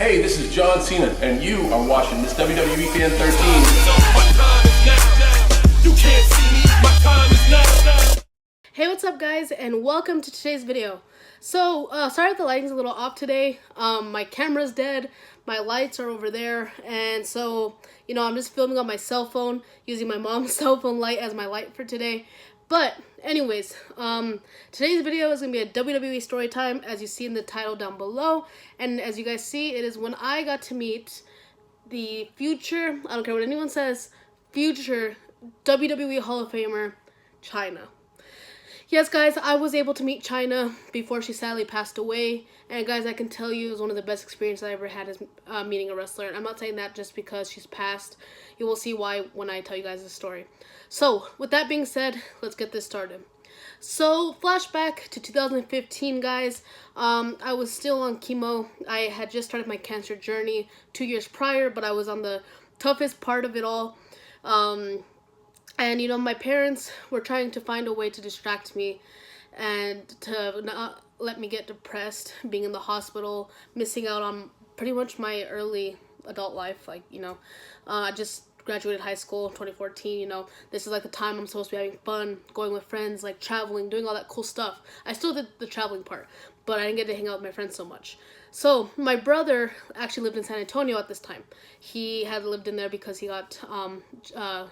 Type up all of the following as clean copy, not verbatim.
Hey, this is John Cena, and you are watching this WWE Fan 13. Hey, what's up guys, and welcome to today's video. So, sorry if the lighting's a little off today. My camera's dead, my lights are over there, and so, you know, I'm just filming on my cell phone, using my mom's cell phone light as my light for today. But, anyways, today's video is going to be a WWE story time, as you see in the title down below. And as you guys see, it is when I got to meet the future, I don't care what anyone says, future WWE Hall of Famer, Chyna. Yes, guys, I was able to meet Chyna before she sadly passed away. And guys, I can tell you it was one of the best experiences I ever had is meeting a wrestler. And I'm not saying that just because she's passed. You will see why when I tell you guys the story. So, with that being said, let's get this started. So, flashback to 2015, guys. I was still on chemo. I had just started my cancer journey 2 years prior, but I was on the toughest part of it all. And, you know, my parents were trying to find a way to distract me and to not let me get depressed, being in the hospital, missing out on pretty much my early adult life. Like, you know, I just graduated high school in 2014, you know, this is like the time I'm supposed to be having fun, going with friends, like traveling, doing all that cool stuff. I still did the traveling part, but I didn't get to hang out with my friends so much. So my brother actually lived in San Antonio at this time. He had lived in there because he got, he had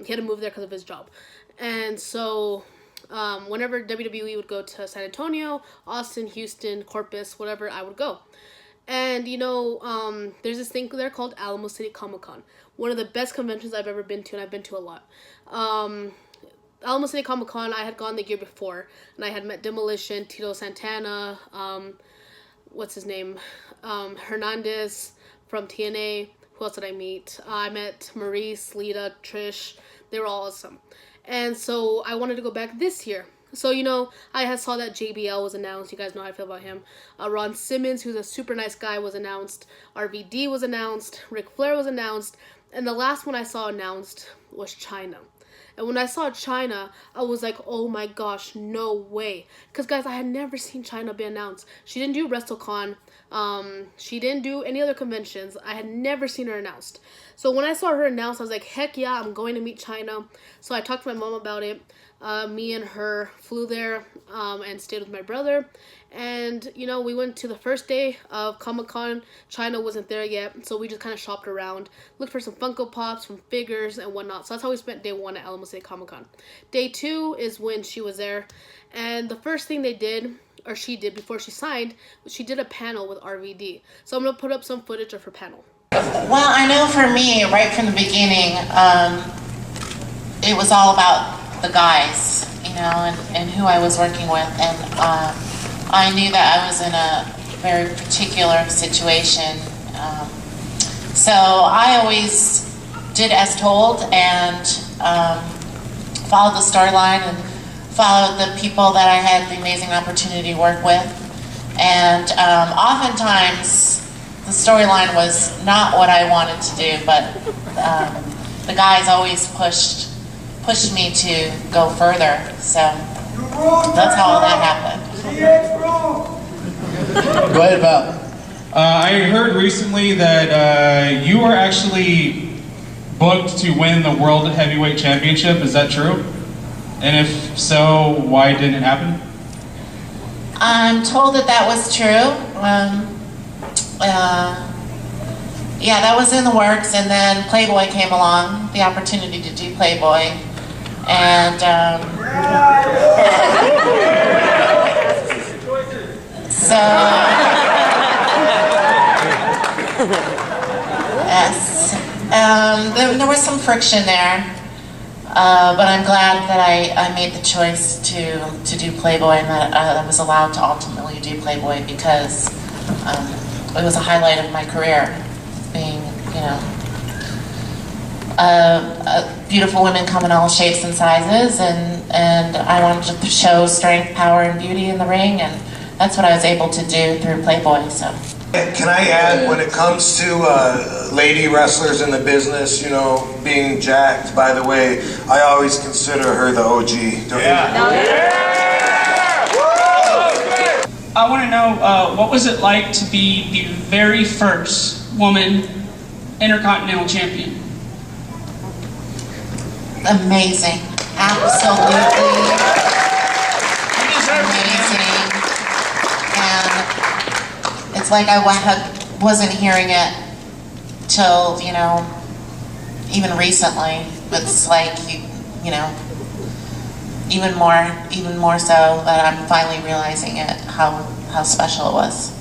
to move there because of his job. And so whenever WWE would go to San Antonio, Austin, Houston, Corpus, whatever, I would go. And, you know, there's this thing there called Alamo City Comic-Con. One of the best conventions I've ever been to, and I've been to a lot. Alamo City Comic-Con, I had gone the year before, and I had met Demolition, Tito Santana, what's his name, Hernandez from TNA. Who else did I meet? I met Maurice, Lita, Trish. They were all awesome. And so I wanted to go back this year. So, you know, I had saw that JBL was announced. You guys know how I feel about him. Ron Simmons, who's a super nice guy, was announced. RVD was announced. Ric Flair was announced. And the last one I saw announced was Chyna. And when I saw Chyna, I was like, oh my gosh, no way. Because, guys, I had never seen Chyna be announced. She didn't do WrestleCon. She didn't do any other conventions. I had never seen her announced. So when I saw her announced, I was like, heck yeah, I'm going to meet Chyna. So I talked to my mom about it. Me and her flew there and stayed with my brother. And, you know, we went to the first day of Comic-Con. Chyna wasn't there yet, so we just kind of shopped around. Looked for some Funko Pops, some figures, and whatnot. So that's how we spent day one at Alamo City Comic-Con. Day two is when she was there. And the first thing they did, or she did before she signed, she did a panel with RVD. So I'm going to put up some footage of her panel. Well, I know for me, right from the beginning, it was all about the guys, you know, and who I was working with. And I knew that I was in a very particular situation. So I always did as told and followed the storyline and followed the people that I had the amazing opportunity to work with. And oftentimes the storyline was not what I wanted to do, but the guys always pushed me to go further. So that's how all that happened. Go ahead, Val. I heard recently that you were actually booked to win the World Heavyweight Championship. Is that true? And if so, why didn't it happen? I'm told that that was true. Yeah, that was in the works, and then Playboy came along, the opportunity to do Playboy. And so, yes, there was some friction there, but I'm glad that I made the choice to do Playboy and that I was allowed to ultimately do Playboy because it was a highlight of my career, being, you know, beautiful women come in all shapes and sizes, and I wanted to show strength, power, and beauty in the ring, and that's what I was able to do through Playboy. So. Can I add, when it comes to lady wrestlers in the business, you know, being jacked, by the way, I always consider her the OG. Don't you? I want to know, what was it like to be the very first woman Intercontinental Champion? Amazing. Absolutely amazing. And it's like I wasn't hearing it till, you know, even recently. It's like, you know, even more so that I'm finally realizing it, how special it was.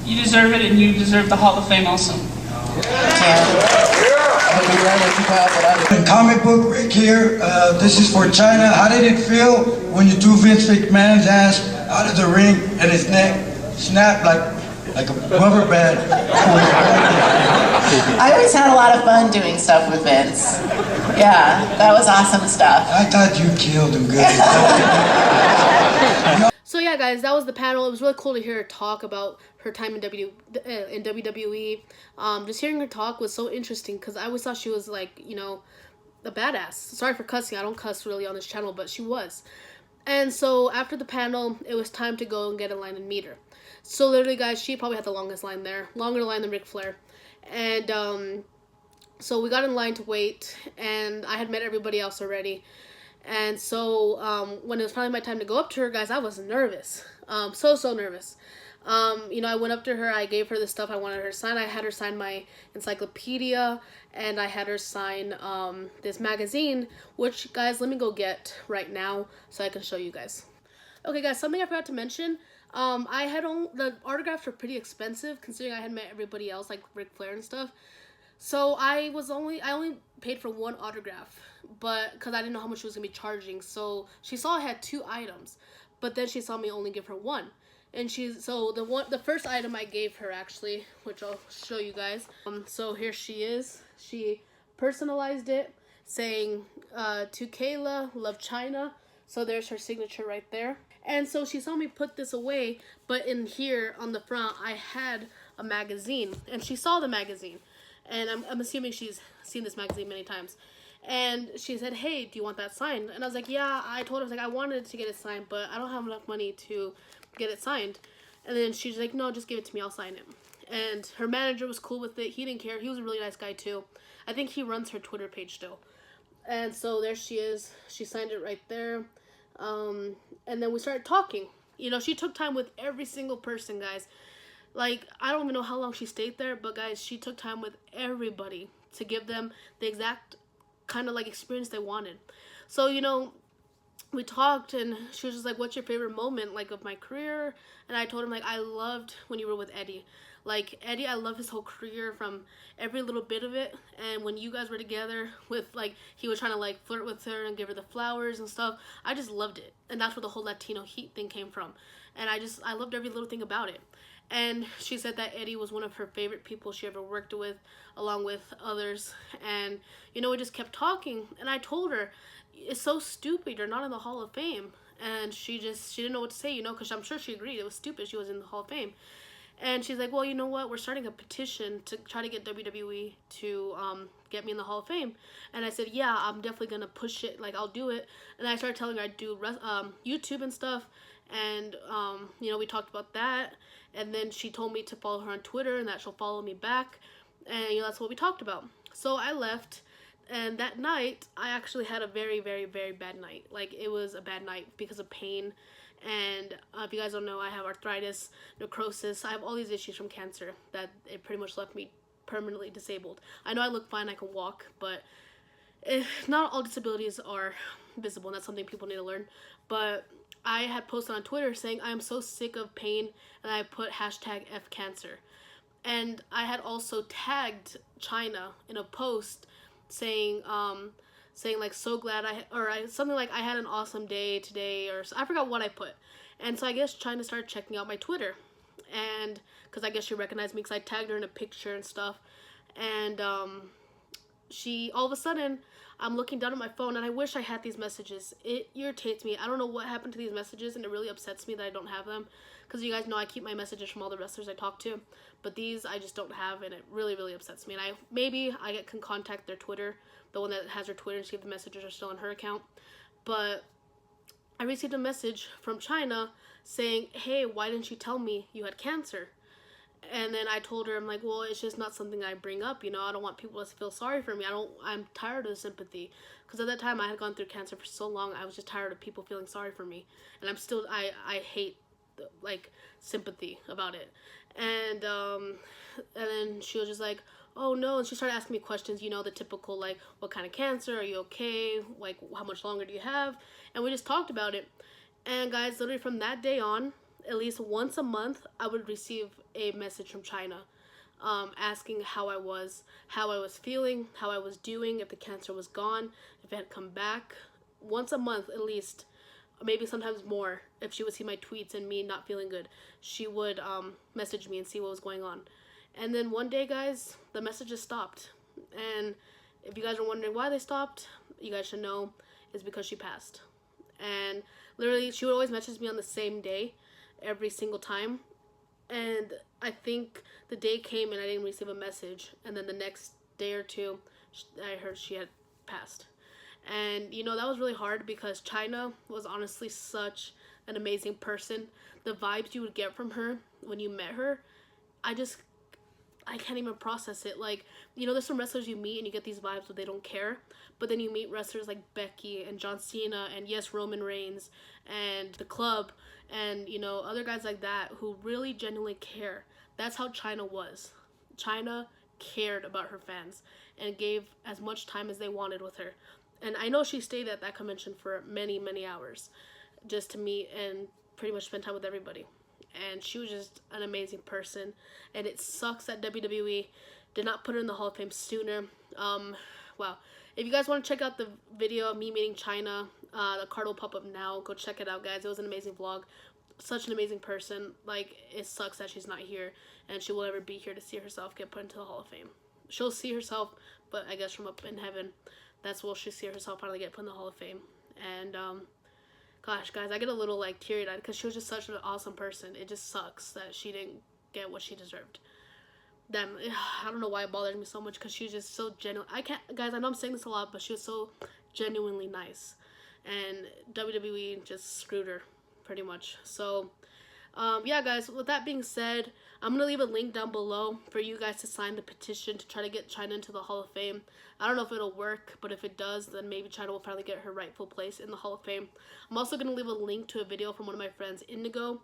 You deserve it, and you deserve the Hall of Fame also. Thank you. Comic book Rick here. This is for Chyna. How did it feel when you threw Vince McMahon's ass out of the ring and his neck snapped like a rubber band? I always had a lot of fun doing stuff with Vince. Yeah, that was awesome stuff. I thought you killed him good. So yeah, guys, that was the panel. It was really cool to hear her talk about her time in WWE. Just hearing her talk was so interesting because I always thought she was like, you know, a badass. Sorry for cussing. I don't cuss really on this channel, but she was. And so after the panel, it was time to go and get in line and meet her. So literally, guys, she probably had the longest line there, longer line than Ric Flair. And so we got in line to wait, and I had met everybody else already. And so when it was finally my time to go up to her, guys, I was nervous. So nervous. You know, I went up to her, I gave her the stuff I wanted her to sign. I had her sign my encyclopedia, and I had her sign this magazine, which, guys, let me go get right now so I can show you guys. Okay, guys, something I forgot to mention. The autographs were pretty expensive considering I had met everybody else, like Ric Flair and stuff. So I only paid for one autograph, but because I didn't know how much she was gonna be charging. So she saw I had 2 items, but then she saw me only give her 1. And the first item I gave her, actually, which I'll show you guys. So here she is. She personalized it, saying, "To Kayla, love Chyna." So there's her signature right there. And so she saw me put this away, but in here on the front, I had a magazine, and she saw the magazine. And I'm assuming she's seen this magazine many times. And she said, "Hey, do you want that signed?" And I was like, "Yeah." I told her, I was like, "I wanted to get it signed, but I don't have enough money to get it signed." And then she's like, "No, just give it to me. I'll sign it." And her manager was cool with it. He didn't care. He was a really nice guy, too. I think he runs her Twitter page still. And so there she is. She signed it right there. And then we started talking. You know, she took time with every single person, guys. Like, I don't even know how long she stayed there, but guys, she took time with everybody to give them the exact kind of like experience they wanted. So, you know, we talked, and she was just like, "What's your favorite moment, like, of my career?" And I told him, like, I loved when you were with Eddie. Like, Eddie, I love his whole career from every little bit of it. And when you guys were together with, like, he was trying to, like, flirt with her and give her the flowers and stuff, I just loved it. And that's where the whole Latino heat thing came from. And I loved every little thing about it. And she said that Eddie was one of her favorite people she ever worked with, along with others. And, you know, we just kept talking. And I told her, "It's so stupid. You're not in the Hall of Fame." And she didn't know what to say, you know, because I'm sure she agreed. It was stupid she was in the Hall of Fame. And she's like, "Well, you know what? We're starting a petition to try to get WWE to get me in the Hall of Fame." And I said, "Yeah, I'm definitely going to push it. Like, I'll do it." And I started telling her I'd do YouTube and stuff. And, you know, we talked about that. And then she told me to follow her on Twitter and that she'll follow me back. And, you know, that's what we talked about. So I left. And that night, I actually had a very, very, very bad night. Like, it was a bad night because of pain. And if you guys don't know, I have arthritis, necrosis. I have all these issues from cancer that it pretty much left me permanently disabled. I know I look fine, I can walk, but not all disabilities are visible, and that's something people need to learn. But I had posted on Twitter saying, "I am so sick of pain," and I put hashtag #FCancer. And I had also tagged Chyna in a post saying like, "So glad something like, I had an awesome day today," or I forgot what I put. And so I guess Chyna started checking out my Twitter, and because I guess she recognized me because I tagged her in a picture and stuff. And she, all of a sudden, I'm looking down at my phone, and I wish I had these messages. It irritates me. I don't know what happened to these messages, and it really upsets me that I don't have them, because you guys know I keep my messages from all the wrestlers I talk to, but these I just don't have, and it really, really upsets me. And maybe I can contact their Twitter, the one that has her Twitter, and see if the messages are still on her account. But I received a message from Chyna saying, hey, why didn't you tell me you had cancer? And then I told her, I'm like, well, it's just not something I bring up, you know. I don't want people to feel sorry for me. I'm tired of sympathy. Because at that time, I had gone through cancer for so long, I was just tired of people feeling sorry for me. And I hate, like, sympathy about it. And then she was just like, oh, no. And she started asking me questions, you know, the typical, like, what kind of cancer? Are you okay? Like, how much longer do you have? And we just talked about it. And, guys, literally from that day on, at least once a month, I would receive a message from Chyna asking how I was feeling, how I was doing, if the cancer was gone, if it had come back. Once a month, at least, maybe sometimes more, if she would see my tweets and me not feeling good, she would message me and see what was going on. And then one day, guys, the messages stopped. And if you guys are wondering why they stopped, you guys should know it's because she passed. And literally, she would always message me on the same day, every single time. And I think the day came and I didn't receive a message, and then the next day or two I heard she had passed. And you know, that was really hard because Chyna was honestly such an amazing person. The vibes you would get from her when you met her, I can't even process it. Like, you know, there's some wrestlers you meet and you get these vibes where they don't care, but then you meet wrestlers like Becky and John Cena and, yes, Roman Reigns and The Club and, you know, other guys like that who really genuinely care. That's how Chyna was. Chyna cared about her fans and gave as much time as they wanted with her. And I know she stayed at that convention for many, many hours just to meet and pretty much spend time with everybody. And she was just an amazing person. And it sucks that WWE did not put her in the Hall of Fame sooner. Wow. If you guys want to check out the video of me meeting Chyna, the card will pop up now. Go check it out, guys. It was an amazing vlog. Such an amazing person. Like, it sucks that she's not here. And she will never be here to see herself get put into the Hall of Fame. She'll see herself, but I guess from up in heaven, that's where she'll see herself finally get put in the Hall of Fame. And, gosh, guys, I get a little, like, teary-eyed because she was just such an awesome person. It just sucks that she didn't get what she deserved. I don't know why it bothered me so much because she was just so genuine. Guys, I know I'm saying this a lot, but she was so genuinely nice. And WWE just screwed her, pretty much. So, yeah, guys, with that being said, I'm going to leave a link down below for you guys to sign the petition to try to get Chyna into the Hall of Fame. I don't know if it'll work, but if it does, then maybe Chyna will finally get her rightful place in the Hall of Fame. I'm also going to leave a link to a video from one of my friends, Indigo.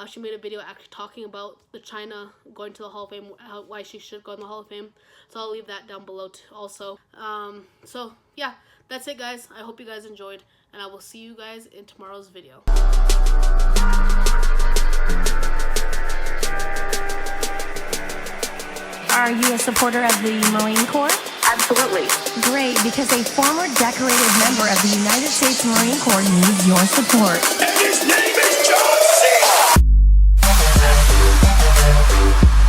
She made a video actually talking about the Chyna going to the Hall of Fame, why she should go in the Hall of Fame. So I'll leave that down below also. So, yeah, that's it, guys. I hope you guys enjoyed, and I will see you guys in tomorrow's video. Are you a supporter of the Marine Corps? Absolutely. Great, because a former decorated member of the United States Marine Corps needs your support. And his name